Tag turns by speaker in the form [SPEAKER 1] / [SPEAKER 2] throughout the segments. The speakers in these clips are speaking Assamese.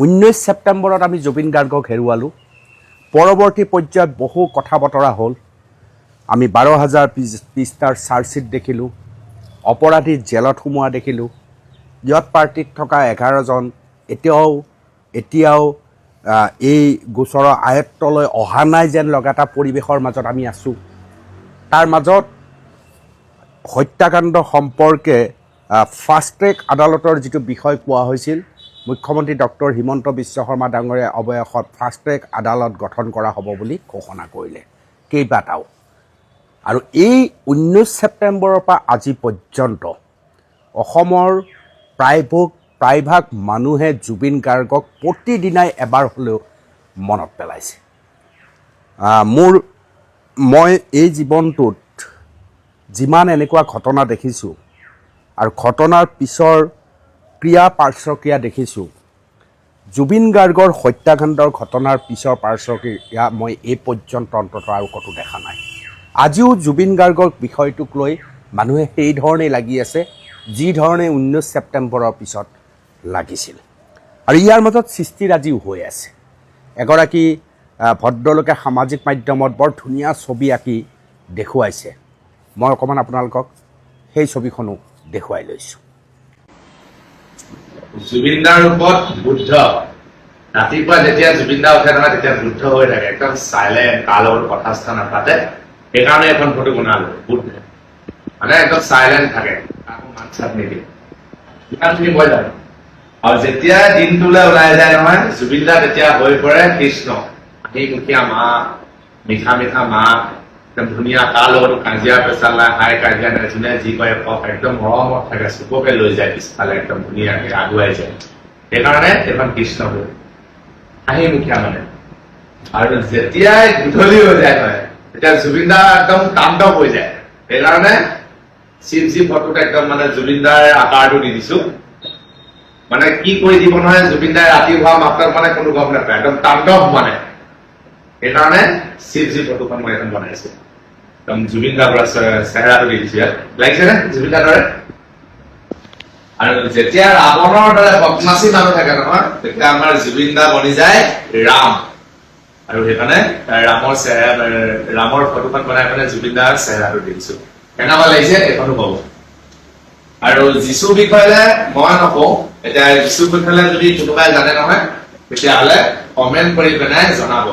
[SPEAKER 1] 19 ছেপ্টেম্বৰত আমি জুবিন গাৰ্গক হেৰুৱালোঁ। পৰৱৰ্তী পৰ্যায়ত বহু কথা বতৰা হ'ল। আমি 12,000 পৃষ্ঠাৰ চাৰ্জশ্বীট দেখিলোঁ, অপৰাধী জেলত সোমোৱা দেখিলোঁ, ইয়ত পাৰ্টিত থকা 11জন এতিয়াও এই গোচৰৰ আয়ত্তলৈ অহা নাই যেন লগা এটা পৰিৱেশৰ মাজত আমি আছোঁ। তাৰ মাজত হত্যাকাণ্ড সম্পৰ্কে ফাষ্ট ট্ৰেক আদালতৰ যিটো বিষয় কোৱা হৈছিল, মুখ্যমন্ত্ৰী ডক্টৰ হিমন্ত বিশ্ব শৰ্মা ডাঙৰীয়াৰ অৱয়াসত ফাষ্ট ট্ৰেক আদালত গঠন কৰা হ'ব বুলি ঘোষণা কৰিলে কেইবাটাও। আৰু এই 19 ছেপ্টেম্বৰৰ পৰা আজি পৰ্যন্ত অসমৰ প্ৰায়ভাগ মানুহে জুবিন গাৰ্গক প্ৰতিদিনাই এবাৰ হ'লেও মনত পেলাইছে। মই এই জীৱনটোত যিমান এনেকুৱা ঘটনা দেখিছোঁ আৰু ঘটনাৰ পিছৰ ক্ৰিয়া পাৰ্শ্বক্ৰিয়া দেখিছোঁ, জুবিন গাৰ্গৰ হত্যাকাণ্ডৰ ঘটনাৰ পিছৰ পাৰ্শ্বক্ৰিয়া মই এই পৰ্যন্ত অন্ততঃ আৰু ক'তো দেখা নাই। আজিও জুবিন গাৰ্গৰ বিষয়টোক লৈ মানুহে সেই ধৰণেই লাগি আছে যি ধৰণে 19 ছেপ্টেম্বৰৰ পিছত লাগিছিল। আৰু ইয়াৰ মাজত সৃষ্টিৰাজিও হৈ আছে। এগৰাকী ভদ্ৰলোকে সামাজিক মাধ্যমত বৰ ধুনীয়া ছবি আঁকি দেখুৱাইছে। মই অকণমান আপোনালোকক সেই ছবিখনো দেখুৱাই লৈছোঁ।
[SPEAKER 2] জুবিনদাৰ ৰূপত বুদ্ধ, ৰাতিপুৱা যেতিয়া জুবিনদা উঠে নহয় তেতিয়া বুদ্ধ হৈ থাকে, একদম চাইলেণ্ট, কাৰ লগত কথা চথা নাপাতে। সেইকাৰণে এখন ফটো বনালো, বুদ্ধ মানে একদম চাইলেণ্ট থাকে, কাকো মাত চাত নিদিয়ে, ইমানখিনি মই জানো। আৰু যেতিয়া দিনটোলৈ ওলাই যায় নহয় জুবিনদা তেতিয়া হৈ পৰে কৃষ্ণ, হাঁহিমুখীয়া মা, মিঠা মিঠা মা, একদম ধুনীয়া, কাৰ লগতো কাজিয়া পেচাল নাই, হাই কাজিয়া নাই, যোনে যি কয় কওক, একদম মৰমত থাকে, চুককে লৈ যায় পিছফালে, একদম ধুনীয়াকে আগুৱাই যায়। সেইকাৰণে এইখন কৃষ্ণ হৈ হাঁহিমুখীয়া মানে। আৰু যেতিয়াই গধূলি হৈ যায় নহয় তেতিয়া জুবিনদা একদম তাণ্ডৱ হৈ যায়। সেইকাৰণে শিৱজী ফটোত একদম মানে জুবিনদাৰ আকাৰটো দি দিছো, মানে কি কৰি দিব নহয় জুবিনদাই ৰাতি হোৱা মাত্ৰাত মানে কোনো গম নাপায়, একদম তাণ্ডৱ মানে। সেইকাৰণে শিৱজী ফটোখন মই এখন বনাইছো, একদম জুবিনদাৰ পৰা চেহেৰাটো দি দিছো। ইয়াত লাগিছে নে জুবিনদাৰ দৰে? আৰু যেতিয়া ৰাৱণৰ দৰে বদমাচি মানুহ থাকে নহয় তেতিয়া আমাৰ জুবিনদা বনি যায় ৰাম। আৰু সেইকাৰণে ৰামৰ ফটোখন বনাই পেলাই জুবিনদাৰ চেহেৰাটো দি দিছো। কেনেকুৱা লাগিছে এইখনো কব। আৰু যীশু বিষয়ে মই নকওঁ, এতিয়া যীশু বিষয়ে যদি কোনোবাই জানে নহয় তেতিয়াহ'লে কমেণ্ট কৰি পেলাই জনাব।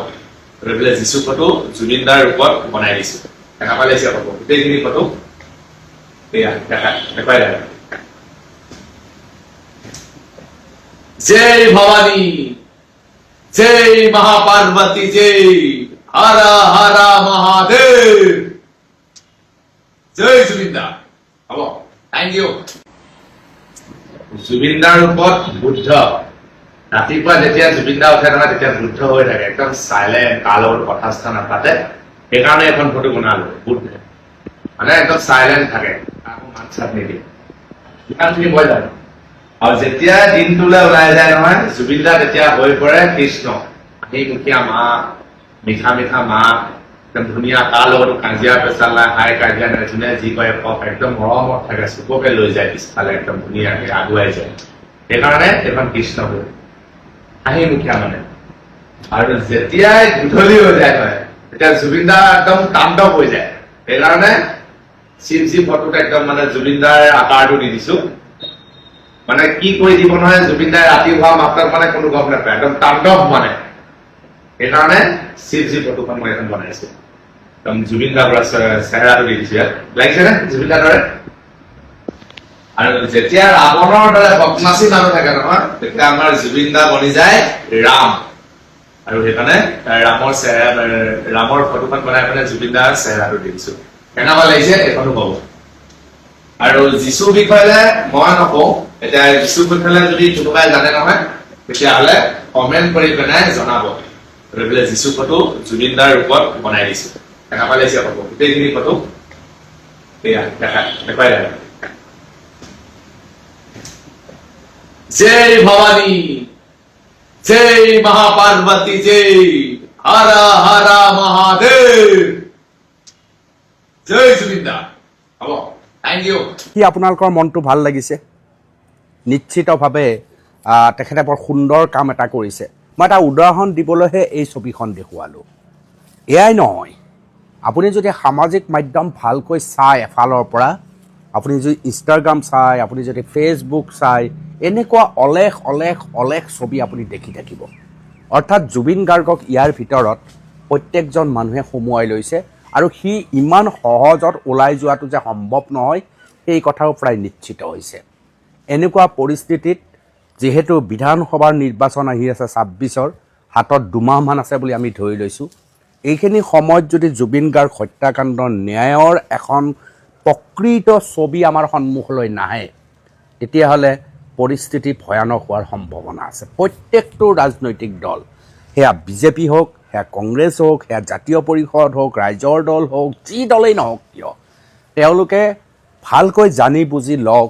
[SPEAKER 2] বোলে যীশু ফটো জুবিনদাৰ ৰূপত বনাই দিছো। কেনেকুৱা লাগিছে কব। গোটেইখিনি ফটো এয়া দেখাই দেখা। जय भवानी, जय महापार्वती, जय हरा हरा महादेव, जय जुबिनदा। হ'ব, থেংক ইউ। জুবিনদাৰ ৰূপত বুদ্ধ, ৰাতিপুৱা যেতিয়া জুবিনদা উঠে নহয় তেতিয়া বুদ্ধ হৈ থাকে, একদম চাইলেণ্ট, কাৰ লগত কথা চথা নাপাতে। সেইকাৰণে এখন ফটো বনালো, বুদ্ধ মানে একদম চাইলেণ্ট থাকে, কাকো মাত চাত নিদিয়ে, ইমানখিনি মই জানো। আৰু যেতিয়া দিনটোলৈ ওলাই যায় নহয় জুবিনদা তেতিয়া হৈ পৰে কৃষ্ণ, হাঁহিমুখীয়া মা, মিঠা মিঠা মা, একদম ধুনীয়া, কাৰ লগতো কাজিয়া পেচাল নাই, হাই কাজিয়া নাই, যোনে যি কয় কওক, একদম মৰমত থাকে, চুককে লৈ যায় পিছফালে, একদম ধুনীয়াকে আগুৱাই যায়। সেইকাৰণে এইখন কৃষ্ণ হৈ হাঁহিমুখীয়া মানে। আৰু যেতিয়াই গধূলি হৈ যায় নহয় তেতিয়া জুবিনদা একদম তাণ্ডৱ হৈ যায়। সেইকাৰণে শিৱজী ফটোত একদম মানে জুবিনদাৰ আকাৰটো দি দিছো, মানে কি কৰি দিব নহয় জুবিনদাই ৰাতি হোৱা মাত্ৰাত মানে কোনো গম নাপায়, একদম তাণ্ডৱ মানে। সেইকাৰণে শিৱজী ফটোখন মই এখন বনাইছো, একদম জুবিনদাৰ পৰা চেহেৰাটো দি দিছো। ইয়াত লাগিছে নে জুবিনদাৰ দৰে? আৰু যেতিয়া ৰাৱণৰ দৰে বদমাচি মানুহ থাকে নহয় তেতিয়া আমাৰ জুবিনদা বনি যায় ৰাম। আৰু সেইকাৰণে ৰামৰ ফটোখন বনাই পেলাই জুবিনদাৰ চেহেৰাটো দি দিছো। কেনেকুৱা লাগিছে এইখনো কব। আৰু যীশু বিষয়ে মই নকওঁ, এতিয়া যীশু বিষয়ে যদি কোনোবাই জানে নহয় তেতিয়াহ'লে কমেণ্ট কৰি পেলাই জনাব। বোলে যীশু ফটো জুবিনদাৰ ৰূপত বনাই দিছো। কেনেকুৱা লাগিছে কব। গোটেইখিনি ফটো এয়া দেখাই দেখা। जय भवानी, जय महापार्वती, जय हरा हरा महादेव, जय जुबिनदा। হ'ব, থেংক ইউ।
[SPEAKER 1] কি আপোনালোকৰ মনটো ভাল লাগিছে? নিশ্চিতভাৱে তেখেতে বৰ সুন্দৰ কাম এটা কৰিছে। মই এটা উদাহৰণ দিবলৈহে এই ছবিখন দেখুৱালোঁ। এয়াই নহয়, আপুনি যদি সামাজিক মাধ্যম ভালকৈ চায় এফালৰ পৰা, আপুনি যদি ইনষ্টাগ্ৰাম চায়, আপুনি যদি ফেচবুক চায়, এনেকুৱা অলেখ অলেখ অলেখ ছবি আপুনি দেখি থাকিব। অৰ্থাৎ জুবিন গাৰ্গক ইয়াৰ ভিতৰত প্ৰত্যেকজন মানুহে সোমোৱাই লৈছে আৰু সি ইমান সহজত ওলাই যোৱাটো যে সম্ভৱ নহয় সেই কথাও প্ৰায় নিশ্চিত হৈছে। এনেকুৱা পৰিস্থিতিত যিহেতু বিধানসভাৰ নিৰ্বাচন আহি আছে ২৬ৰ, হাতত ২ মাহমান আছে বুলি আমি ধৰি লৈছোঁ, এইখিনি সময়ত যদি জুবিন গাৰ্গ হত্যাকাণ্ডৰ ন্যায়ৰ এখন প্ৰকৃত ছবি আমাৰ সন্মুখলৈ নাহে, তেতিয়াহ'লে পৰিস্থিতি ভয়ানক হোৱাৰ সম্ভাৱনা আছে। প্ৰত্যেকটো ৰাজনৈতিক দল, সেয়া বিজেপি হওক, সেয়া কংগ্ৰেছ হওক, সেয়া জাতীয় পৰিষদ হওক, ৰাইজৰ দল হওক, যি দলেই নহওক কিয়, তেওঁলোকে ভালকৈ জানি বুজি লওক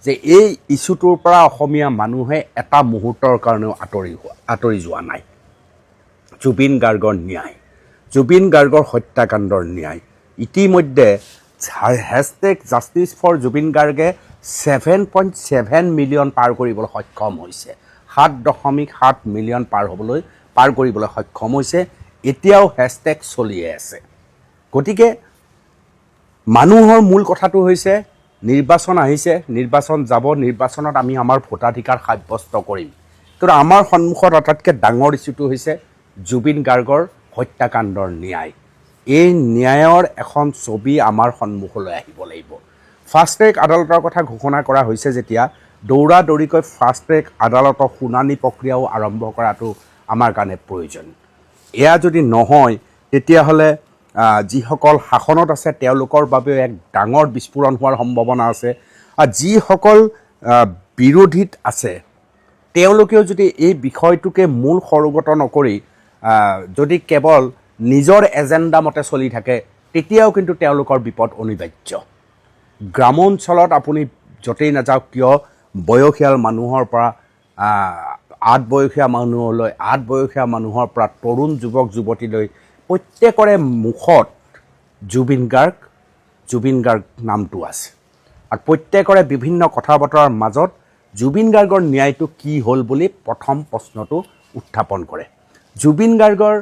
[SPEAKER 1] যে এই ইছ্যুটোৰ পৰা অসমীয়া মানুহে এটা মুহূৰ্তৰ কাৰণেও আঁতৰি যোৱা নাই। জুবিন গাৰ্গৰ ন্যায়, জুবিন গাৰ্গৰ হত্যাকাণ্ডৰ ন্যায়। ইতিমধ্যে হেছটেগ জাষ্টিছ ফৰ জুবিন গাৰ্গে 7.7 মিলিয়ন পাৰ কৰিবলৈ সক্ষম হৈছে। 7.7 মিলিয়ন পাৰ কৰিবলৈ সক্ষম হৈছে। এতিয়াও হেছটেগ চলিয়ে আছে। গতিকে মানুহৰ মূল কথাটো হৈছে নিৰ্বাচন আহিছে, নিৰ্বাচন যাব, নিৰ্বাচনত আমি আমাৰ ভোটাধিকাৰ সাব্যস্ত কৰিম। কিন্তু আমাৰ সন্মুখত আটাইতকৈ ডাঙৰ ইছ্যুটো হৈছে জুবিন গাৰ্গৰ হত্যাকাণ্ডৰ ন্যায়। এই ন্যায়ৰ এখন ছবি আমাৰ সন্মুখলৈ আহিব লাগিব। ফাষ্ট ট্ৰেক আদালতৰ কথা ঘোষণা কৰা হৈছে যেতিয়া, দৌৰা দৌৰিকৈ ফাষ্ট ট্ৰেক আদালতৰ শুনানি প্ৰক্ৰিয়াও আৰম্ভ কৰাটো আমাৰ কাৰণে প্ৰয়োজন। এয়া যদি নহয়, তেতিয়াহ'লে যিসকল শাসনত আছে তেওঁলোকৰ বাবেও এক ডাঙৰ বিস্ফোৰণ হোৱাৰ সম্ভাৱনা আছে। আৰু যিসকল বিৰোধীত আছে তেওঁলোকেও যদি এই বিষয়টোকে মূল সৰোগত নকৰি যদি কেৱল নিজৰ এজেণ্ডা মতে চলি থাকে, তেতিয়াও কিন্তু তেওঁলোকৰ বিপদ অনিবাৰ্য। গ্ৰামাঞ্চলত আপুনি য'তেই নাযাওক কিয়, বয়সীয়াল মানুহৰ পৰা আধবয়সীয়া মানুহলৈ, আধবয়সীয়া মানুহৰ পৰা তৰুণ যুৱক যুৱতীলৈ প্ৰত্যেকৰে মুখত জুবিন গাৰ্গ নামটো আছে। আৰু প্ৰত্যেকৰে বিভিন্ন কথা বতৰাৰ মাজত জুবিন গাৰ্গৰ ন্যায়টো কি হ'ল বুলি প্ৰথম প্ৰশ্নটো উত্থাপন কৰে। জুবিন গাৰ্গৰ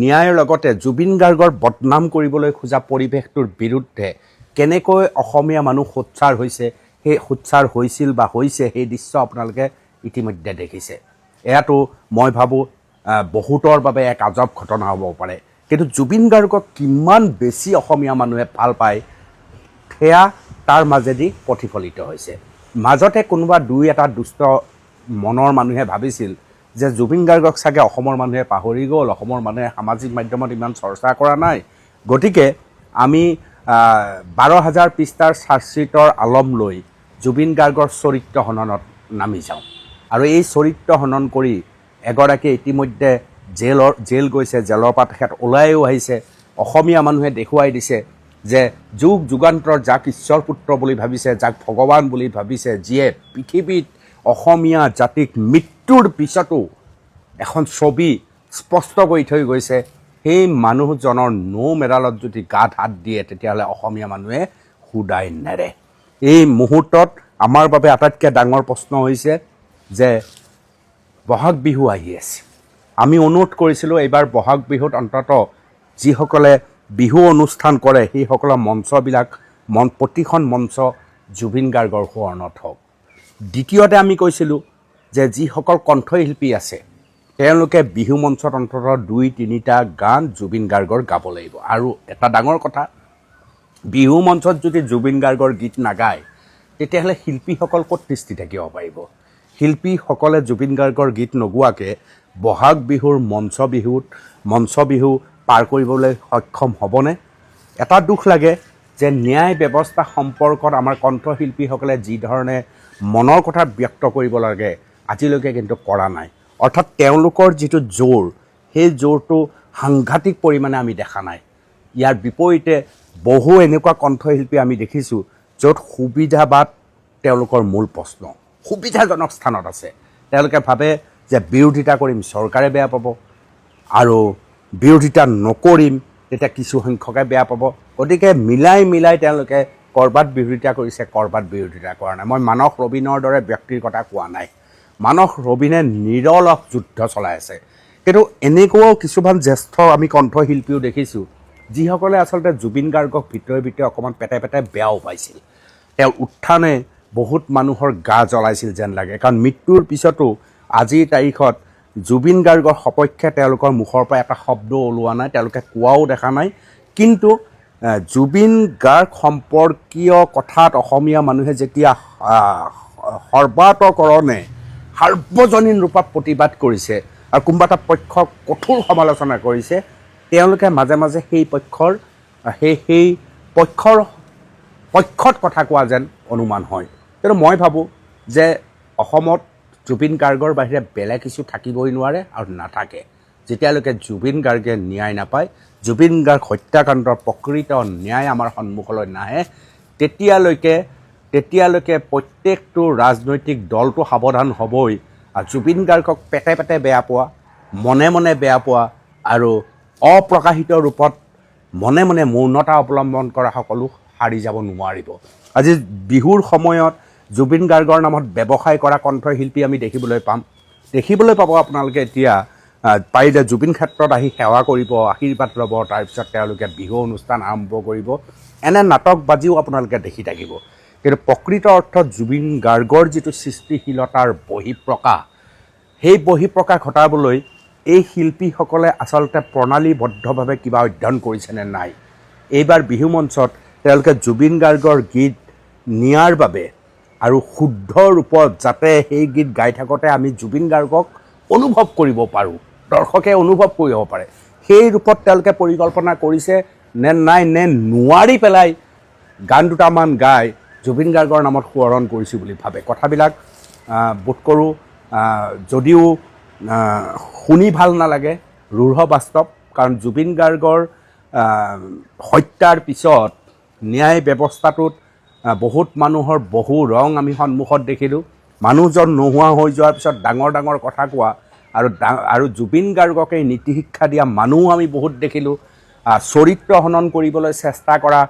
[SPEAKER 1] ন্যায়ৰ লগতে জুবিন গাৰ্গৰ বদনাম কৰিবলৈ খোজা পৰিৱেশটোৰ বিৰুদ্ধে কেনেকৈ অসমীয়া মানুহ সোচ্চাৰ হৈছে, সেই সোচ্চাৰ হৈছিল বা হৈছে সেই দৃশ্য আপোনালোকে ইতিমধ্যে দেখিছে। এয়াতো মই ভাবোঁ বহুতৰ বাবে এক আজব ঘটনা হ'ব পাৰে। কিন্তু জুবিন গাৰ্গক কিমান বেছি অসমীয়া মানুহে ভাল পায় সেয়া তাৰ মাজেদি প্ৰতিফলিত হৈছে। মাজতে কোনোবা দুই এটা দুষ্ট মনৰ মানুহে ভাবিছিল যে জুবিন গাৰ্গক চাগে অসমৰ মানুহে পাহৰি গ'ল, অসমৰ মানুহে সামাজিক মাধ্যমত ইমান চৰ্চা কৰা নাই, গতিকে আমি 12,000 পৃষ্ঠাৰ চাৰ্জশ্বিটৰ আলম লৈ জুবিন গাৰ্গৰ চৰিত্ৰ হননত নামি যাওঁ। আৰু এই চৰিত্ৰ হনন কৰি এগৰাকী ইতিমধ্যে জেল গৈছে, জেলৰ পৰা তেখেত ওলাইও আহিছে। অসমীয়া মানুহে দেখুৱাই দিছে যে যুগ যুগান্তৰ যাক ঈশ্বৰ পুত্ৰ বুলি ভাবিছে, যাক ভগৱান বুলি ভাবিছে, যিয়ে পৃথিৱীত অসমীয়া জাতিক মৃত্যুৰ পিছতো এখন ছবি স্পষ্ট কৰি থৈ গৈছে, সেই মানুহজনৰ নো মেডালত যদি গাত হাত দিয়ে তেতিয়াহ'লে অসমীয়া মানুহে শুদাই নেৰে। এই মুহূৰ্তত আমাৰ বাবে আটাইতকৈ ডাঙৰ প্ৰশ্ন হৈছে যে বহাগ বিহু আহি আছে। আমি অনুৰোধ কৰিছিলোঁ এইবাৰ বহাগ বিহুত অন্ততঃ যিসকলে বিহু অনুষ্ঠান কৰে সেইসকলৰ মঞ্চবিলাক প্ৰতিখন মঞ্চ জুবিন গাৰ্গৰ সোঁৱৰণত হওক। দ্বিতীয়তে আমি কৈছিলোঁ যে যিসকল কণ্ঠশিল্পী আছে তেওঁলোকে বিহু মঞ্চত অন্ততঃ 2-3টা গান জুবিন গাৰ্গৰ গাব লাগিব। আৰু এটা ডাঙৰ কথা, বিহু মঞ্চত যদি জুবিন গাৰ্গৰ গীত নাগায় তেতিয়াহ'লে শিল্পীসকল ক'ত তিষ্ঠি থাকিব পাৰিব? শিল্পীসকলে জুবিন গাৰ্গৰ গীত নোগোৱাকৈ বহাগ বিহুৰ মঞ্চ বিহু পাৰ কৰিবলৈ সক্ষম হ'বনে? এটা দুখ লাগে যে ন্যায় ব্যৱস্থা সম্পৰ্কত আমাৰ কণ্ঠশিল্পীসকলে যি ধৰণে মনৰ কথা ব্যক্ত কৰিব লাগে আজিলৈকে কিন্তু কৰা নাই। অৰ্থাৎ তেওঁলোকৰ যিটো জোৰ, সেই জোৰটো সাংঘাতিক পৰিমাণে আমি দেখা নাই। ইয়াৰ বিপৰীতে বহু এনেকুৱা কণ্ঠশিল্পী আমি দেখিছোঁ য'ত সুবিধাবাদ তেওঁলোকৰ মূল প্ৰশ্ন, সুবিধাজনক স্থানত আছে। তেওঁলোকে ভাবে যে বিৰোধিতা কৰিম চৰকাৰে বেয়া পাব, আৰু বিৰোধিতা নকৰিম তেতিয়া কিছু সংখ্যকে বেয়া পাব। গতিকে মিলাই তেওঁলোকে ক'ৰবাত বিৰোধিতা কৰিছে, ক'ৰবাত বিৰোধিতা কৰা নাই। মই মানস ৰবীনৰ দৰে ব্যক্তিৰ কথা কোৱা নাই, মানস ৰবীনে নিৰলস যুদ্ধ চলাই আছে। কিন্তু এনেকুৱাও কিছুমান জ্যেষ্ঠ আমি কণ্ঠশিল্পীও দেখিছোঁ যিসকলে আচলতে জুবিন গাৰ্গক ভিতৰে ভিতৰে অকণমান পেটে পেটে বেয়াও পাইছিল। তেওঁৰ উত্থানে বহুত মানুহৰ গা জ্বলাইছিল যেন লাগে, কাৰণ মৃত্যুৰ পিছতো আজিৰ তাৰিখত জুবিন গাৰ্গৰ সপক্ষে তেওঁলোকৰ মুখৰ পৰা এটা শব্দ ওলোৱা নাই, তেওঁলোকে কোৱাও দেখা নাই। কিন্তু জুবিন গাৰ্গ সম্পৰ্কীয় কথাত অসমীয়া মানুহে যেতিয়া সৰ্বাতকৰণে সাৰ্বজনীন ৰূপত প্ৰতিবাদ কৰিছে আৰু কোনোবা এটা পক্ষক কঠোৰ সমালোচনা কৰিছে, তেওঁলোকে মাজে মাজে সেই পক্ষৰ পক্ষত কথা কোৱা যেন অনুমান হয়। কিন্তু মই ভাবোঁ যে অসমত জুবিন গাৰ্গৰ বাহিৰে বেলেগ কিছু থাকিবই নোৱাৰে আৰু নাথাকে। যেতিয়ালৈকে জুবিন গাৰ্গে ন্যায় নাপায়, জুবিন গাৰ্গ হত্যাকাণ্ডৰ প্ৰকৃত ন্যায় আমাৰ সন্মুখলৈ নাহে, তেতিয়ালৈকে প্ৰত্যেকটো ৰাজনৈতিক দলটো সাৱধান হ'বই। আৰু জুবিন গাৰ্গক পেটে পেটে বেয়া পোৱা, মনে মনে বেয়া পোৱা আৰু অপ্ৰকাশিত ৰূপত মনে মনে মৌনতা অৱলম্বন কৰা সকলো সাৰি যাব নোৱাৰিব। আজি বিহুৰ সময়ত জুবিন গাৰ্গৰ নামত ব্যৱসায় কৰা কণ্ঠশিল্পী আমি দেখিবলৈ পাব। আপোনালোকে এতিয়া পাৰিলে জুবিন ক্ষেত্ৰত আহি সেৱা কৰিব, আশীৰ্বাদ ল'ব, তাৰপিছত তেওঁলোকে বিহু অনুষ্ঠান আৰম্ভ কৰিব, এনে নাটকবাজিও আপোনালোকে দেখি থাকিব। কিন্তু প্ৰকৃত অৰ্থত জুবিন গাৰ্গৰ যিটো সৃষ্টিশীলতাৰ বহিঃপ্ৰকাশ, সেই বহিঃপ্ৰকাশ ঘটাবলৈ এই শিল্পীসকলে আচলতে প্ৰণালীবদ্ধভাৱে কিবা অধ্যয়ন কৰিছেনে নাই। এইবাৰ বিহু মঞ্চত তেওঁলোকে জুবিন গাৰ্গৰ গীত নিয়াৰ বাবে আৰু শুদ্ধ ৰূপত যাতে সেই গীত গাই থাকোঁতে আমি জুবিন গাৰ্গক অনুভৱ কৰিব পাৰোঁ, দৰ্শকে অনুভৱ কৰিব পাৰে, সেই ৰূপত তেওঁলোকে পৰিকল্পনা কৰিছে নে নাই, নে নোৱাৰি পেলাই গান দুটামান গাই জুবিন গাৰ্গৰ নামত সোঁৱৰণ কৰিছোঁ বুলি ভাবে। কথাবিলাক বোধ কৰোঁ যদিও শুনি ভাল নালাগে, ৰূঢ় বাস্তৱ। কাৰণ জুবিন গাৰ্গৰ হত্যাৰ পিছত ন্যায় ব্যৱস্থাটোত বহুত মানুহৰ বহু ৰং আমি সন্মুখত দেখিলোঁ। মানুহজন নোহোৱা হৈ যোৱাৰ পিছত ডাঙৰ ডাঙৰ কথা কোৱা আৰু জুবিন গাৰ্গকে নীতি শিক্ষা দিয়া মানুহ আমি বহুত দেখিলোঁ। চৰিত্ৰ হনন কৰিবলৈ চেষ্টা কৰা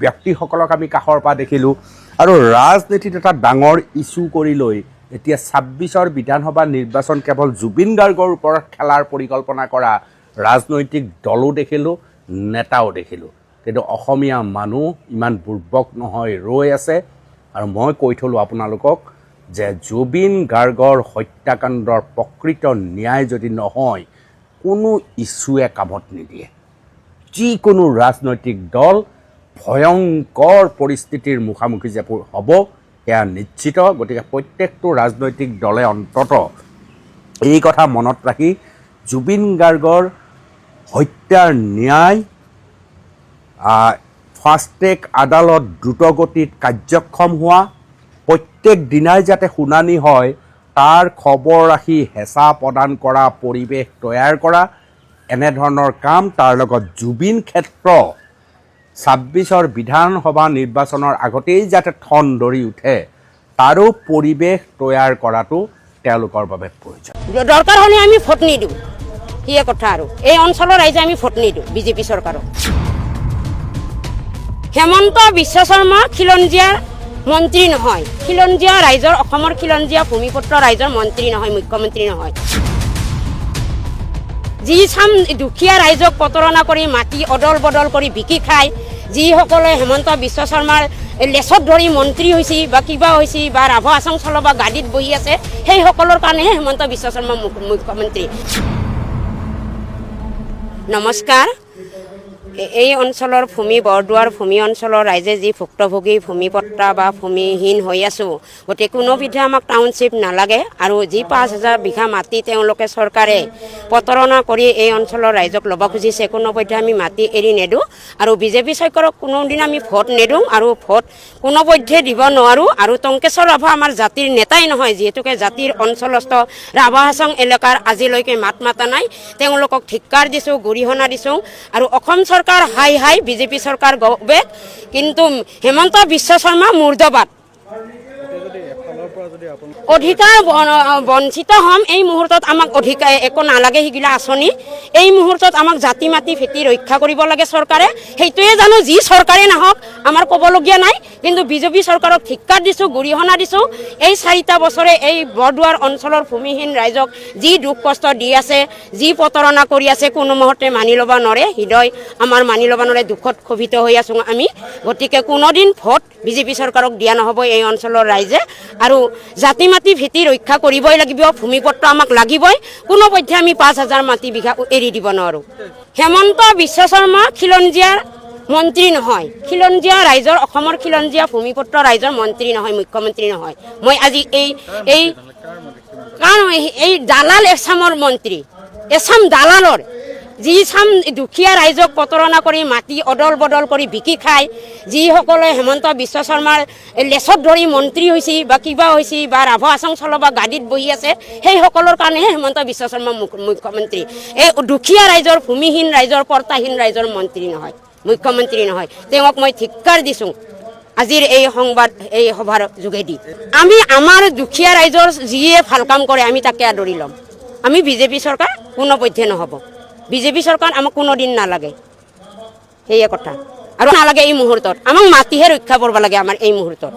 [SPEAKER 1] ব্যক্তিসকলক আমি কাষৰ পৰা দেখিলোঁ। আৰু ৰাজনীতিত এটা ডাঙৰ ইছ্যু কৰি লৈ এতিয়া 26ৰ বিধানসভা নিৰ্বাচন কেৱল জুবিন গাৰ্গৰ ওপৰত খেলাৰ পৰিকল্পনা কৰা ৰাজনৈতিক দলো দেখিলোঁ, নেতাও দেখিলোঁ। কিন্তু অসমীয়া মানুহ ইমান বুৰ্বক নহয়, ৰৈ আছে। আৰু মই কৈ থলোঁ আপোনালোকক যে জুবিন গাৰ্গৰ হত্যাকাণ্ডৰ প্ৰকৃত ন্যায় যদি নহয়, কোনো ইছ্যুৱে কামত নিদিয়ে। যিকোনো ৰাজনৈতিক দল ভয়ংকৰ পৰিস্থিতিৰ মুখামুখি যে হ'ব সেয়া নিশ্চিত। গতিকে প্ৰত্যেকটো ৰাজনৈতিক দলে অন্ততঃ এই কথা মনত ৰাখি জুবিন গাৰ্গৰ হত্যাৰ ন্যায় ফাষ্ট ট্ৰেক আদালত দ্ৰুতগতিত কাৰ্যক্ষম হোৱা, প্ৰত্যেক দিনাই যাতে শুনানি হয় তাৰ খবৰ ৰাখি হেঁচা প্ৰদান কৰা, পৰিৱেশ তৈয়াৰ কৰা, এনেধৰণৰ কাম, তাৰ লগত জুবিন ক্ষেত্ৰ 26ৰ বিধানসভা নিৰ্বাচনৰ আগতেই যাতে ঠন ধৰি উঠে তাৰো পৰিৱেশ তৈয়াৰ কৰাটো তেওঁলোকৰ বাবে প্ৰয়োজন।
[SPEAKER 3] দৰকাৰ হ'লে আমি ভোট নিদিওঁ, সেয়ে কথা। আৰু এই অঞ্চলৰ ৰাইজে আমি ভোট নিদিওঁ বিজেপি চৰকাৰক। হেমন্ত বিশ্ব শৰ্মা খিলঞ্জীয়াৰ মন্ত্ৰী নহয়, খিলঞ্জীয়া ৰাইজৰ, অসমৰ খিলঞ্জীয়া ভূমিপুত্ৰ ৰাইজৰ মন্ত্ৰী নহয়, মুখ্যমন্ত্ৰী নহয়। যি চাম দুখীয়া ৰাইজক প্ৰতাৰণা কৰি মাটি অদল বদল কৰি বিকি খায়, যিসকলে হেমন্ত বিশ্ব শৰ্মাৰ লেচত ধৰি মন্ত্ৰী হৈছে বা কিবা হৈছে বা ৰাভা আচং চলাব গাড়ীত বহি আছে, সেইসকলৰ কাৰণেহে হেমন্ত বিশ্ব শৰ্মা মুখ্যমন্ত্ৰী। নমস্কাৰ। এই অঞ্চলৰ ভূমি বৰদুৱাৰ ভূমি অঞ্চলৰ ৰাইজে যি ভুক্তভোগী ভূমিপট্টা বা ভূমিহীন হৈ আছোঁ, গতিকে কোনোবিধে আমাক টাউনশ্বিপ নালাগে। আৰু যি 5,000 বিঘা মাটি তেওঁলোকে চৰকাৰে প্ৰতাৰণা কৰি এই অঞ্চলৰ ৰাইজক ল'ব খুজিছে, কোনোপধ্যে আমি মাটি এৰি নেদোঁ। আৰু বিজেপি চৰকাৰক কোনোদিন আমি ভোট নেদোঁ আৰু ভোট কোনোপধ্যে দিব নোৱাৰোঁ। আৰু টংকেশ্বৰ ৰাভা আমাৰ জাতিৰ নেতাই নহয়, যিহেতুকে জাতিৰ অঞ্চলস্থ ৰাভা হাছং এলেকাৰ আজিলৈকে মাত মাতা নাই। তেওঁলোকক ধিক্কাৰ দিছোঁ, গৰিহণা দিছোঁ। আৰু অসম চৰকাৰ হাই হাই, বিজেপি চৰকাৰ গৌবেক, কিন্তু হেমন্ত বিশ্ব শৰ্মা মুৰ্দাবাদ। অধিকাৰ বঞ্চিত হ'ম এই মুহূৰ্তত আমাক অধিকাৰ একো নালাগে সেইগিলা আঁচনি এই মুহূৰ্তত আমাক জাতি মাতি ভেটি ৰক্ষা কৰিব লাগে চৰকাৰে সেইটোৱে জানো যি চৰকাৰে নাহক আমাৰ ক'বলগীয়া নাই কিন্তু বিজেপি চৰকাৰক ধিক্কাৰ দিছোঁ গৰিহণা দিছোঁ এই 4টা বছৰে এই বৰদুৱাৰ অঞ্চলৰ ভূমিহীন ৰাইজক যি দুখ কষ্ট দি আছে যি প্ৰতাৰণা কৰি আছে কোনো মুহূৰ্তে মানি ল'ব নোৱাৰে হৃদয় আমাৰ মানি ল'ব নোৱাৰে দুখত ক্ষোভিত হৈ আছোঁ আমি গতিকে কোনোদিন ভোট বিজেপি চৰকাৰক দিয়া নহ'ব এই অঞ্চলৰ ৰাইজে আৰু জাতি মাটি ভেটি ৰক্ষা কৰিবই লাগিব ভূমিপত্ৰ আমাক লাগিবই কোনো পধ্যে আমি 5,000 মাটি বিঘা এৰি দিব নোৱাৰোঁ হেমন্ত বিশ্ব শৰ্মা খিলঞ্জীয়াৰ মন্ত্ৰী নহয় খিলঞ্জীয়া ৰাইজৰ অসমৰ খিলঞ্জীয়া ভূমিপত্ৰ ৰাইজৰ মন্ত্ৰী নহয় মুখ্যমন্ত্ৰী নহয় মই আজি এই কাৰণ এই দালাল এছামৰ মন্ত্ৰী এছাম দালালৰ যি চাম দুখীয়া ৰাইজক প্ৰতাৰণা কৰি মাটি অদল বদল কৰি বিকি খায় যিসকলে হেমন্ত বিশ্ব শৰ্মাৰ লেচত ধৰি মন্ত্ৰী হৈছে বা কিবা হৈছে বা ৰাভা আচং চলাব গাদীত বহি আছে সেইসকলৰ কাৰণেহে হেমন্ত বিশ্ব শৰ্মা মুখ্যমন্ত্ৰী এই দুখীয়া ৰাইজৰ ভূমিহীন ৰাইজৰ পৰ্তাহীন ৰাইজৰ মন্ত্ৰী নহয় মুখ্যমন্ত্ৰী নহয় তেওঁক মই ধিক্কাৰ দিছোঁ আজিৰ এই সংবাদ এই সভাৰ যোগেদি আমি আমাৰ দুখীয়া ৰাইজৰ যিয়ে ভাল কাম কৰে আমি তাকে আদৰি ল'ম আমি বিজেপি চৰকাৰ কোনো পধ্যে নহ'ব বিজেপি চৰকাৰ আমাক কোনোদিন নালাগে সেয়ে কথা আৰু নালাগে এই মুহূৰ্তত আমাক মাটিহে ৰক্ষা কৰিব লাগে আমাৰ এই মুহূৰ্তত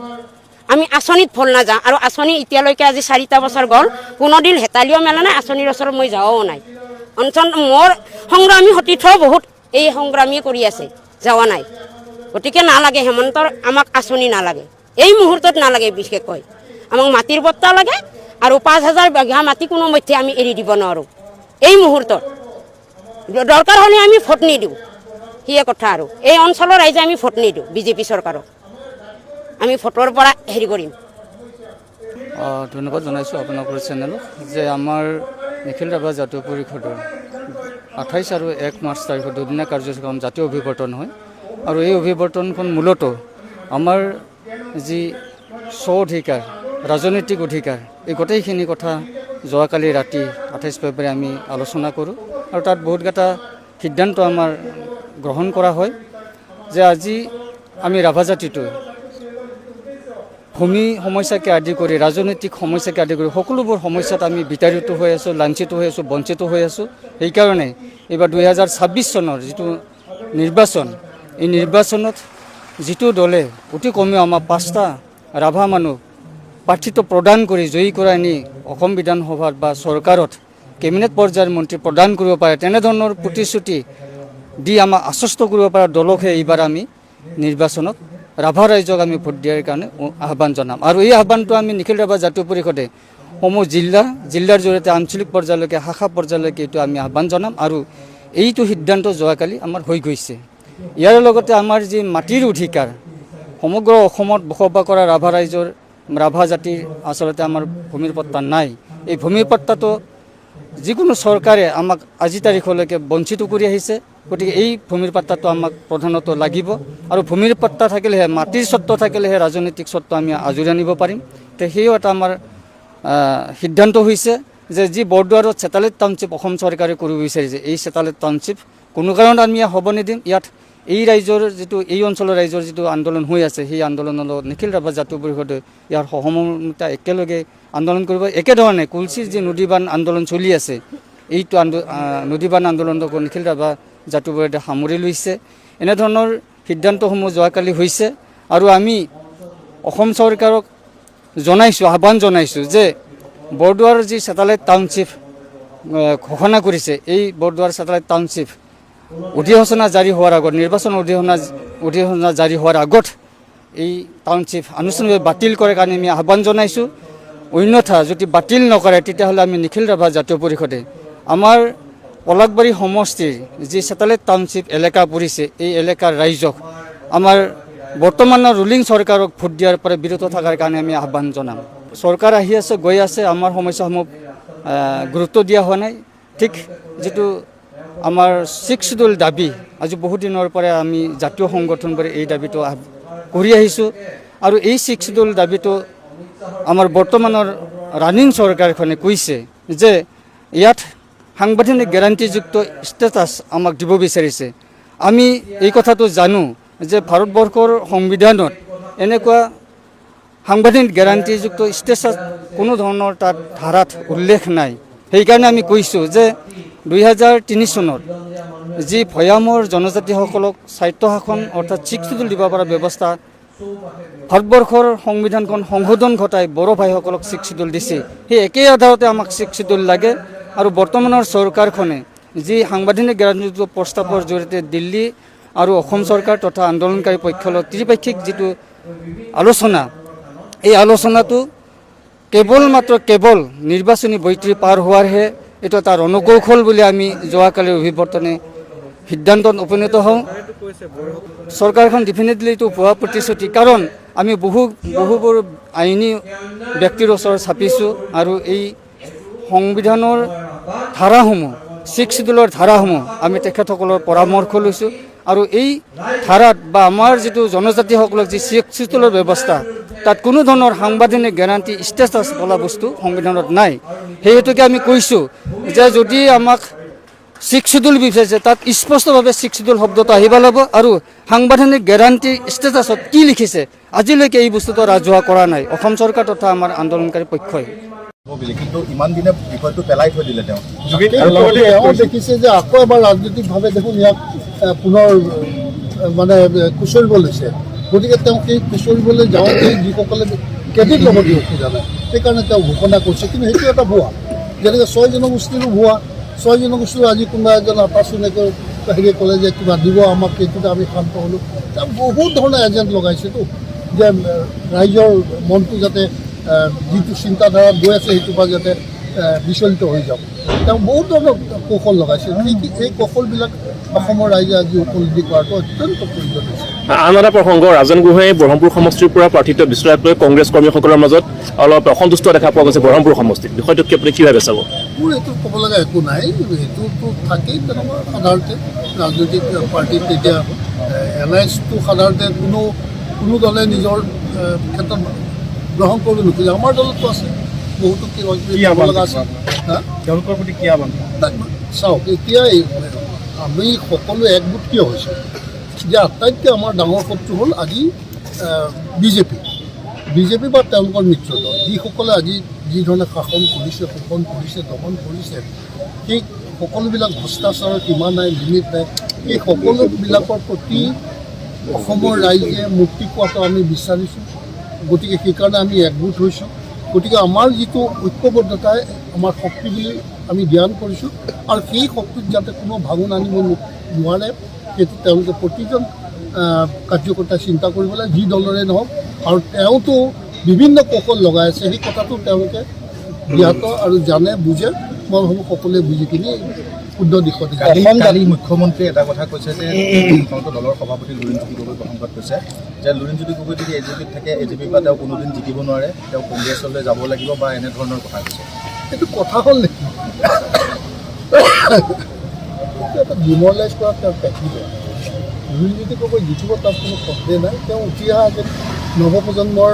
[SPEAKER 3] আমি আঁচনিত ফল নাযাওঁ আৰু আঁচনি এতিয়ালৈকে আজি 4টা বছৰ গ'ল কোনোদিন হেতালিও মেলা নাই আঁচনিৰ ওচৰত মই যাৱাও নাই অঞ্চল মোৰ সংগ্ৰামী সতীৰ্থ বহুত এই সংগ্ৰামী কৰি আছে যাৱা নাই গতিকে নালাগে হেমন্তৰ আমাক আঁচনি নালাগে এই মুহূৰ্তত নালাগে বিশেষকৈ আমাক মাটিৰ বঁটা লাগে আৰু 5,000 বিঘা মাটি কোনো মধ্যে আমি এৰি দিব নোৱাৰোঁ এই মুহূৰ্তত দৰকাৰ হ'লে আমি ভোট নিদিওঁ সেয়ে কথা আৰু এই অঞ্চলৰ ৰাইজে আমি ভোট নিদিওঁ বিজেপি চৰকাৰক আমি ভোটৰ পৰা হেৰি কৰিম
[SPEAKER 4] ধন্যবাদ জনাইছোঁ আপোনালোকৰ চেনেলক যে আমাৰ নিখিল ৰাভা জাতীয় পৰিষদৰ 28 আৰু 1 মাৰ্চ তাৰিখত দুদিনীয়া কাৰ্যসূচীখন জাতীয় অভিৱৰ্তন হয় আৰু এই অভিৱৰ্তনখন মূলতঃ আমাৰ যি স্ব অধিকাৰ ৰাজনৈতিক অধিকাৰ এই গোটেইখিনি কথা যোৱাকালি ৰাতি 28 ফেব্ৰুৱাৰী আমি আলোচনা কৰোঁ আৰু তাত বহুতকেইটা সিদ্ধান্ত আমাৰ গ্ৰহণ কৰা হয় যে আজি আমি ৰাভা জাতিটোৱে ভূমি সমস্যাকে আদি কৰি ৰাজনৈতিক সমস্যাকে আদি কৰি সকলোবোৰ সমস্যাত আমি বিতাড়িত হৈ আছোঁ লাঞ্ছিত হৈ আছোঁ বঞ্চিত হৈ আছোঁ সেইকাৰণে এইবাৰ 2026 চনৰ যিটো নিৰ্বাচন এই নিৰ্বাচনত যিটো দলে অতি কমেও আমাৰ 5টা ৰাভা মানুহ প্ৰাৰ্থিত্ব প্ৰদান কৰি জয়ী কৰাই নি অসম বিধানসভাত বা চৰকাৰত কেবিনেট পৰ্যায়ৰ মন্ত্ৰী প্ৰদান কৰিব পাৰে তেনেধৰণৰ প্ৰতিশ্ৰুতি দি আমাক আশ্বস্ত কৰিব পৰা দলকহে এইবাৰ আমি নিৰ্বাচনত ৰাভা ৰাইজক আমি ভোট দিয়াৰ কাৰণে আহ্বান জনাম আৰু এই আহ্বানটো আমি নিখিল ৰাভা জাতীয় পৰিষদে সমূহ জিলাৰ জৰিয়তে আঞ্চলিক পৰ্যায়লৈকে শাখা পৰ্যায়লৈকে এইটো আমি আহ্বান জনাম আৰু এইটো সিদ্ধান্ত যোৱাকালি আমাৰ হৈ গৈছে ইয়াৰ লগতে আমাৰ যি মাটিৰ অধিকাৰ সমগ্ৰ অসমত বসবাস কৰা ৰাভা জাতিৰ আচলতে আমাৰ ভূমিৰ পট্টা নাই এই ভূমিৰ পট্টাটো যিকোনো চৰকাৰে আমাক আজি তাৰিখলৈকে বঞ্চিত কৰি আহিছে গতিকে এই ভূমিৰ পট্টাটো আমাক প্ৰধানত লাগিব আৰু ভূমিৰ পট্টা থাকিলেহে মাটিৰ স্বত্ব থাকিলেহে ৰাজনৈতিক স্বত্ব আমি আজৰি আনিব পাৰিম তো সেয়াও এটা আমাৰ সিদ্ধান্ত হৈছে যে যি বৰদুৱাৰত ছেটেলাইট টাউনশ্বিপ অসম চৰকাৰে কৰিব বিচাৰিছে এই ছেটেলাইট টাউনশ্বিপ কোনো কাৰণত আমি হ'ব নিদিম ইয়াত এই অঞ্চলৰ ৰাইজৰ যিটো আন্দোলন হৈ আছে সেই আন্দোলনৰ লগত নিখিল ৰাভা জাতীয় পৰিষদে ইয়াৰ সহমৰ্মিতা একেলগে আন্দোলন কৰিব একেধৰণে কুলচিৰ যি নদীবান আন্দোলন চলি আছে এইটো নদীবান আন্দোলনক নিখিল ৰাভা জাতীয় পৰিষদে সামৰি লৈছে এনেধৰণৰ সিদ্ধান্তসমূহ যোৱাকালি হৈছে আৰু আমি অসম চৰকাৰক আহ্বান জনাইছোঁ যে বৰদুৱাৰ যি ছেটেলাইট টাউনশ্বিপ ঘোষণা কৰিছে এই বৰদুৱাৰ ছেটেলাইট টাউনশ্বিপ অধিসূচনা জাৰি হোৱাৰ আগত নিৰ্বাচন অধিসূচনা জাৰি হোৱাৰ আগত এই টাউনশ্বিপ আনুষ্ঠানিকভাৱে বাতিল কৰাৰ কাৰণে আমি আহ্বান জনাইছোঁ অন্যথা যদি বাতিল নকৰে তেতিয়াহ'লে আমি নিখিল ৰাভা জাতীয় পৰিষদে আমাৰ পলাকবাৰী সমষ্টিৰ যি ছেটেলাইট টাউনশ্বিপ এলেকা পৰিছে এই এলেকাৰ ৰাইজক আমাৰ বৰ্তমানৰ ৰুলিং চৰকাৰক ভোট দিয়াৰ পৰা বিৰত থকাৰ কাৰণে আমি আহ্বান জনাম চৰকাৰ আহি আছে গৈ আছে আমাৰ সমস্যাসমূহ গুৰুত্ব দিয়া হোৱা নাই ঠিক যিটো আমাৰ 6 শিডিউল দাবী আজি বহুত দিনৰ পৰা আমি জাতীয় সংগঠনবোৰে এই দাবীটো কৰি আহিছোঁ আৰু এই 6 শিডিউল দাবীটো আমাৰ বৰ্তমানৰ ৰানিং চৰকাৰখনে কৈছে যে ইয়াত সাংবিধানিক গ্যাৰাণ্টিযুক্ত ষ্টেটাছ আমাক দিব বিচাৰিছে আমি এই কথাটো জানো যে ভাৰতবৰ্ষৰ সংবিধানত এনেকুৱা সাংবিধানিক গ্যাৰাণ্টিযুক্ত ষ্টেটাছ কোনো ধৰণৰ তাত ধাৰাত উল্লেখ নাই। সেইকাৰণে আমি কৈছোঁ যে 2003 চনত যি ভৈয়ামৰ জনজাতিসকলক স্বায়ত্তশাসন অৰ্থাৎ 6 শিডিউল দিব পৰা ব্যৱস্থা ভাৰতবৰ্ষৰ সংবিধানখন সংশোধন ঘটাই বড়ো ভাইসকলক 6 শিডিউল দিছে, সেই একেই আধাৰতে আমাক 6 শিডিউল লাগে। আৰু বৰ্তমানৰ চৰকাৰখনে যি সাংবিধানিক গ্যাৰাণ্টিযুক্ত প্ৰস্তাৱৰ জৰিয়তে দিল্লী আৰু অসম চৰকাৰ তথা আন্দোলনকাৰী পক্ষৰ ত্ৰিপাক্ষিক যিটো আলোচনা, এই আলোচনাটো কেৱল নিৰ্বাচনী বৈঠি পাৰ হোৱাৰহে এইটো এটা ৰণকৌশল বুলি আমি যোৱাকালিৰ অভিৱৰ্তনে সিদ্ধান্তত উপনীত হওঁ। চৰকাৰখন ডেফিনেটলি এইটো ভুৱা প্ৰতিশ্ৰুতি, কাৰণ আমি বহুবোৰ আইনী ব্যক্তিৰ ওচৰত চাপিছোঁ আৰু এই সংবিধানৰ ধাৰাসমূহ 6 শিডিউলৰ ধাৰাসমূহ আমি তেখেতসকলৰ পৰামৰ্শ লৈছোঁ। আৰু এই ধাৰাত বা আমাৰ যিটো জনজাতিসকলক যি 6 শিডিউলৰ ব্যৱস্থা, তাত কোনো ধৰণৰ সাংবিধানিক গ্যাৰাণ্টি ষ্টেটাছ বোলা বস্তু সংবিধানত নাই। সেই হেতুকে আমি কৈছোঁ যে যদি আমাক 6 শিডিউল বিচাৰিছে তাত স্পষ্টভাৱে 6 শিডিউল শব্দটো আহিব লাগিব। আৰু সাংবিধানিক গ্যাৰাণ্টি ষ্টেটাছত কি লিখিছে আজিলৈকে এই বস্তুটো ৰাজহুৱা কৰা নাই অসম চৰকাৰ তথা আমাৰ আন্দোলনকাৰী পক্ষই।
[SPEAKER 5] কিন্তু ইমান দিনে বিষয়টো পেলাই থৈ দিলে তেওঁ।
[SPEAKER 6] তেওঁ দেখিছে যে আকৌ এবাৰ ৰাজনৈতিকভাৱে দেখোন ইয়াক পুনৰ মানে খুচৰিব লৈছে, গতিকে তেওঁ সেই খুচৰিবলৈ যাওঁতে যিসকলে ক্ৰেডিট ল'ব দিব খোজা নাই, সেইকাৰণে তেওঁ ঘোষণা কৰিছে। কিন্তু সেইটো এটা ভুৱা, যেনেকৈ 6 জনগোষ্ঠীৰো ভুৱা। 6 জনগোষ্ঠীৰো আজি কোনোবা এজন আপাচোনেকৈ হেৰিয়ে ক'লে যে কিবা দিব আমাক, সেইটোতে আমি শান্ত হ'লোঁ। তেওঁ বহুত ধৰণৰ এজেণ্ট লগাইছেতো যে ৰাইজৰ মনটো যাতে যিটো চিন্তাধাৰাত গৈ আছে সেইটোৰ পৰা যাতে বিচলিত হৈ যাওক। তেওঁ বহুত ধৰণৰ কৌশল লগাইছে। এই কৌশলবিলাক অসমৰ ৰাইজে আজি উপলব্ধি কৰাটো অত্যন্ত প্ৰয়োজন হৈছে।
[SPEAKER 7] আন এটা প্ৰসংগ, ৰাজন গোহাঁই ব্ৰহ্মপুৰ সমষ্টিৰ পৰা প্ৰাৰ্থিত্ব বিচৰাক লৈ কংগ্ৰেছ কৰ্মীসকলৰ মাজত অলপ অসন্তুষ্ট দেখা পোৱা গৈছে ব্ৰহ্মপুৰ সমষ্টিত। বিষয়টোক আপুনি কিভাৱে চাব?
[SPEAKER 6] মোৰ এইটো ক'ব লগা একো নাই, সেইটোতো থাকেই তেনেকুৱা সাধাৰণতে ৰাজনৈতিক পাৰ্টিত। তেতিয়া এলায়েন্সটো সাধাৰণতে কোনো দলে নিজৰ ক্ষেত্ৰত গ্ৰহণ কৰিব নোখোজে। আমাৰ দলতো আছে বহুতো কিবা লগা আছে।
[SPEAKER 5] তেওঁলোকৰ প্ৰতি কি আহ্বান?
[SPEAKER 6] চাওক, এতিয়া আমি সকলো একগোট কিয় হৈছোঁ যে আটাইতকৈ আমাৰ ডাঙৰ শত্ৰু হ'ল আজি বিজেপি বা তেওঁলোকৰ মিত্ৰ দল, যিসকলে আজি যি ধৰণে শাসন কৰিছে, শোষণ কৰিছে, দমন কৰিছে, সেই সকলোবিলাক ভ্ৰষ্টাচাৰৰ সীমা নাই, লিমিট নাই। এই সকলোবিলাকৰ প্ৰতি অসমৰ ৰাইজে মুক্তি পোৱাটো আমি বিচাৰিছোঁ। গতিকে সেইকাৰণে আমি একগোট হৈছোঁ। গতিকে আমাৰ যিটো ঐক্যবদ্ধতাই আমাৰ শক্তি বুলি আমি জ্ঞান কৰিছোঁ, আৰু সেই শক্তিত যাতে কোনো ভাঙোন আনিব নোৱাৰে সেইটো তেওঁলোকে প্ৰতিজন কাৰ্যকৰ্তাই চিন্তা কৰিব লাগে, যি দলৰে নহওক। আৰু তেওঁতো বিভিন্ন কৌশল লগাই আছে, সেই কথাটো তেওঁলোকে জ্ঞাত আৰু জানে, বুজে। মই ভাবোঁ সকলোৱে বুজি কিনি শুদ্ধ দিশত।
[SPEAKER 5] কালি মুখ্যমন্ত্ৰীয়ে এটা কথা কৈছে যে তেওঁলোকৰ দলৰ সভাপতি লুৰিণজ্যোতি গগৈ প্ৰসংগত কৈছে যে লুৰিণজ্যোতি গগৈ যদি এজিপিত থাকে, এজিপিৰ পৰা তেওঁ কোনোদিন জিকিব নোৱাৰে, তেওঁ কংগ্ৰেছলৈ যাব লাগিব বা এনেধৰণৰ কথা কৈছে।
[SPEAKER 6] সেইটো কথা হ'ল নেকি? এটা ডিমৰেলাইজ কৰাত তেওঁ থাকিব। লুৰিণজ্যোতি গগৈ জিকিব তাত কোনো সন্দেহ নাই। তেওঁ উঠি অহা এজন নৱপ্ৰজন্মৰ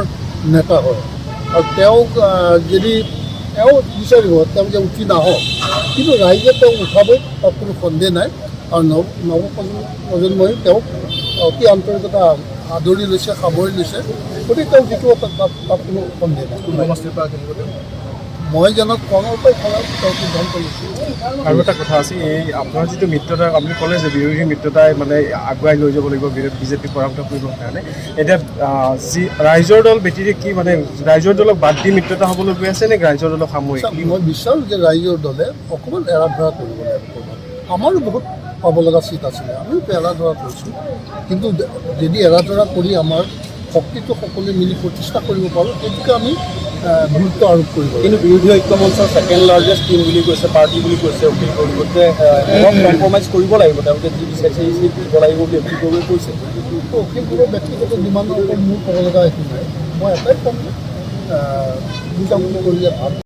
[SPEAKER 6] নেতা হয়, আৰু তেওঁক যদি তেওঁ বিচাৰিব তেওঁ যে উঠি নাহক, কিন্তু ৰাইজে তেওঁক উঠাবই, তাত কোনো সন্দেহ নাই। আৰু নৱপ্ৰজন্মই তেওঁক অতি আন্তৰিকতা আদৰি লৈছে, সামৰি লৈছে। গতিকে তেওঁ জিকিব, তাত কোনো সন্দেহ নাই।
[SPEAKER 5] সমষ্টিৰ পৰা খেলিব তেওঁ।
[SPEAKER 6] মই জানাত কঙৰ পৰাই খেলাৰ তেওঁ সিদ্ধান্ত লৈছোঁ।
[SPEAKER 8] আৰু এটা কথা আছে, এই আপোনাৰ যিটো মিত্ৰতা আপুনি ক'লে যে বিৰোধী মিত্ৰতাই মানে আগুৱাই লৈ যাব লাগিব বিজেপি পৰাভূত কৰিবৰ কাৰণে, এতিয়া যি ৰাইজৰ দল ব্যতিৰে কি মানে ৰাইজৰ দলক বাদ দি মিত্ৰতা হ'বলৈ গৈ আছে নে ৰাইজৰ দলক সামৰি?
[SPEAKER 6] মই বিচাৰোঁ যে ৰাইজৰ দলে অকণমান এৰা ধৰা কৰিব লাগিব। আমাৰো বহুত পাব লগা চিট আছিলে, আমিও এৰা ধৰা কৰিছোঁ। কিন্তু যদি এৰা ধৰা কৰি আমাৰ শক্তিটো সকলোৱে মিলি প্ৰতিষ্ঠা কৰিব পাৰোঁ, সেইটোকে আমি গুৰুত্ব আৰোপ কৰিব।
[SPEAKER 5] কিন্তু বিৰোধী ঐক্য মঞ্চৰ ছেকেণ্ড লাৰ্জেষ্ট টিম বুলি কৈছে, পাৰ্টি বুলি কৈছে অখিল গগৈয়ে, অলপ কম্প্ৰমাইজ কৰিব লাগিব, তেওঁলোকে যি বিচাৰিছে সেই চিট দিব লাগিব বুলি অখিল গগৈয়ে কৈছে।
[SPEAKER 6] অখিল গগৈৰ ব্যক্তিগত ডিমাণ্ডৰ ওপৰত মোৰ ক'ব লগা একো নাই। মই এটাই ক'ম, বুজাবুজি কৰিলে ভাল।